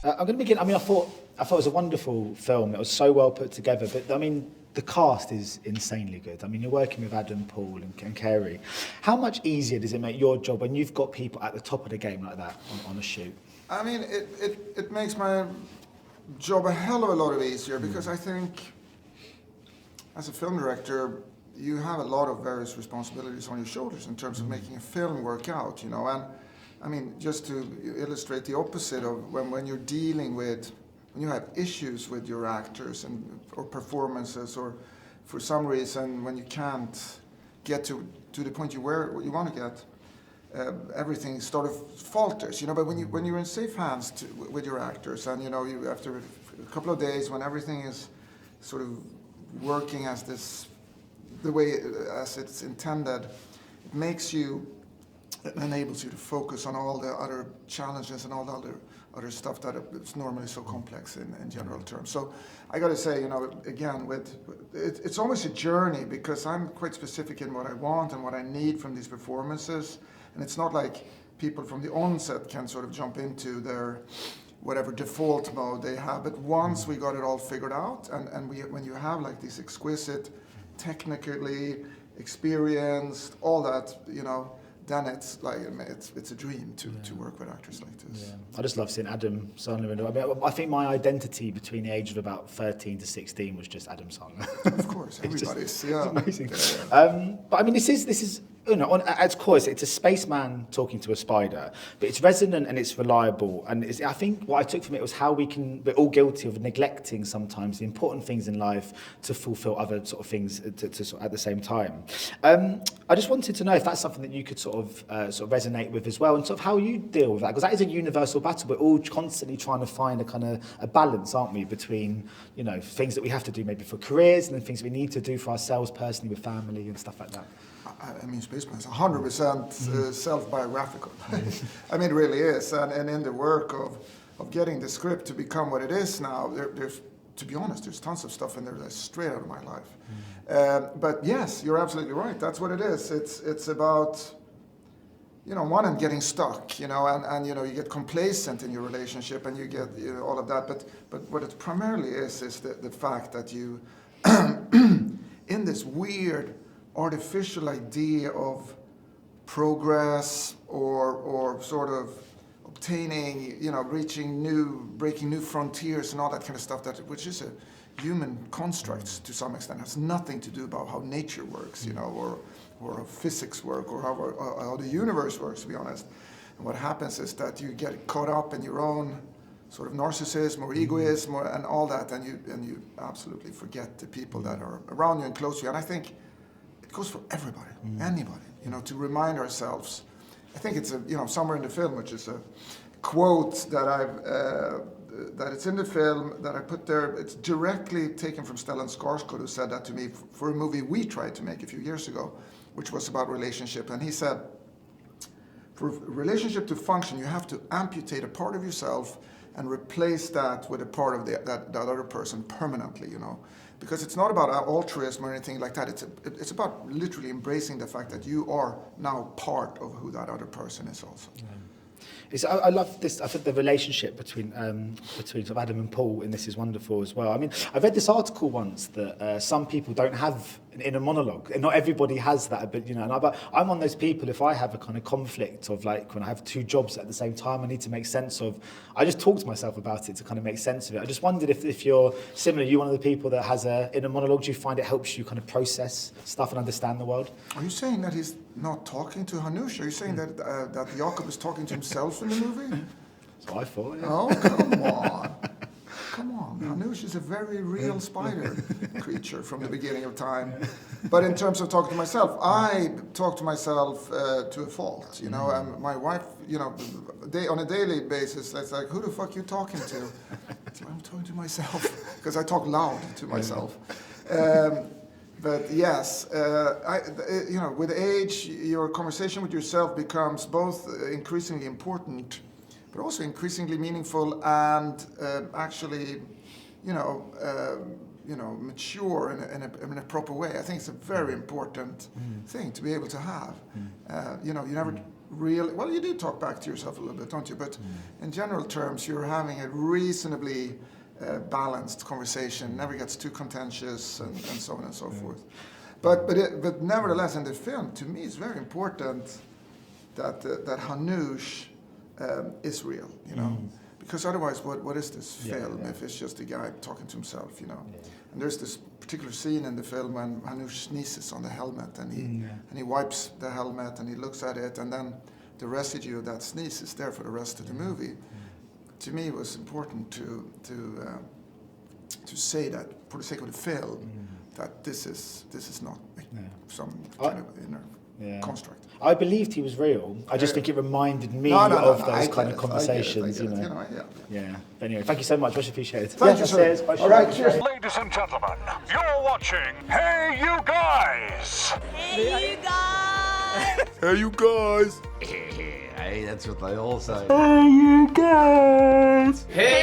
I'm going to begin. I mean, I thought it was a wonderful film. It was so well put together. But I mean, the cast is insanely good. I mean, you're working with Adam, Paul, and Carey. How much easier does it make your job when you've got people at the top of the game like that on a shoot? I mean, it makes my job a hell of a lot easier because I think, as a film director, you have a lot of various responsibilities on your shoulders in terms of making a film work out, you know. And I mean, just to illustrate the opposite of when you're dealing with, when you have issues with your actors or performances, or for some reason when you can't get to the point you want to get, everything sort of falters, you know. But when you're in safe hands with your actors, and you know, you after a couple of days when everything is sort of working the way as it's intended, it makes you, enables you to focus on all the other challenges and all the other stuff that is normally so complex in general terms. So I got to say, you know, again, it's almost a journey because I'm quite specific in what I want and what I need from these performances, and it's not like people from the onset can sort of jump into their whatever default mode they have. But once we got it all figured out, and when you have like these exquisite, technically experienced, all that, you know, then it's like it's a dream to work with actors like this. Yeah. I just love seeing Adam Sandler. I mean, I think my identity between the age of about 13 to 16 was just Adam Sandler. Of course, everybody's. Yeah. Amazing. Yeah. But I mean, this is you know, at its core, it's a spaceman talking to a spider, but it's resonant and it's reliable. And I think what I took from it was how we're all guilty of neglecting sometimes the important things in life to fulfill other sort of things at the same time. I just wanted to know if that's something that you could sort of resonate with as well, and sort of how you deal with that, because that is a universal battle. We're all constantly trying to find a kind of a balance, aren't we, between, you know, things that we have to do maybe for careers and then things we need to do for ourselves personally with family and stuff like that. I mean, Spaceman is 100% self-biographical. I mean, it really is. And in the work of getting the script to become what it is now, there's, to be honest, there's tons of stuff in there that's straight out of my life. But yes, you're absolutely right. That's what it is. It's about, you know, one, and getting stuck, you know, and you know, you get complacent in your relationship and you get, you know, all of that. But what it primarily is the fact that you, in this weird, artificial idea of progress or sort of obtaining, you know, breaking new frontiers and all that kind of stuff, which is a human construct to some extent. It has nothing to do about how nature works, you know, or how physics work, or how the universe works, to be honest. And what happens is that you get caught up in your own sort of narcissism or egoism and all that, and you absolutely forget the people that are around you and close to you. And I think it goes for everybody, anybody, you know, to remind ourselves. I think it's somewhere in the film, which is a quote that that it's in the film that I put there. It's directly taken from Stellan Skarsgård, who said that to me for a movie we tried to make a few years ago, which was about relationship. And he said, for a relationship to function, you have to amputate a part of yourself and replace that with a part of that other person permanently, you know. Because it's not about altruism or anything like that. It's about literally embracing the fact that you are now part of who that other person is also. Yeah. I love this. I think the relationship between sort of Adam and Paul in this is wonderful as well. I mean, I read this article once that some people don't have an inner monologue, and not everybody has that. But you know, but I'm one of those people. If I have a kind of conflict of like when I have two jobs at the same time, I need to make sense of. I just talk to myself about it to kind of make sense of it. I just wondered if you're similar. You're one of the people that has an inner monologue. Do you find it helps you kind of process stuff and understand the world? Are you saying that he's not talking to Hanuš? Are you saying that Jakub is talking to himself in the movie? That's what I thought. Yeah. Oh, come on. Come on. Hanuš is a very real spider creature from the beginning of time. But in terms of talking to myself, I talk to myself to a fault, you know. And my wife, you know, on a daily basis, it's like, who the fuck you talking to? It's like, I'm talking to myself, because I talk loud to myself. But yes, you know, with age, your conversation with yourself becomes both increasingly important, but also increasingly meaningful and actually, you know, mature in a proper way. I think it's a very important thing to be able to have. You know, you never really, well, you do talk back to yourself a little bit, don't you? But in general terms, you're having a reasonably balanced conversation, never gets too contentious, and so on and so forth. But nevertheless, in the film, to me, it's very important that Hanuš is real, you know, because otherwise, what is this film if it's just a guy talking to himself, you know? And there's this particular scene in the film when Hanuš sneezes on the helmet, and he wipes the helmet and he looks at it, and then the residue of that sneeze is there for the rest of the movie. To me, it was important to say that for the sake of the film, that this is not some kind of inner construct. I believed he was real. I just think it reminded me of those kind of conversations, you know. Yeah. But anyway, thank you so much. Much appreciated. Thank you, sir. All right, cheers. Ladies and gentlemen, you're watching Hey You Guys! Hey, you guys! Hey You Guys! Hey, that's what they all say. Hey You Guys! Hey,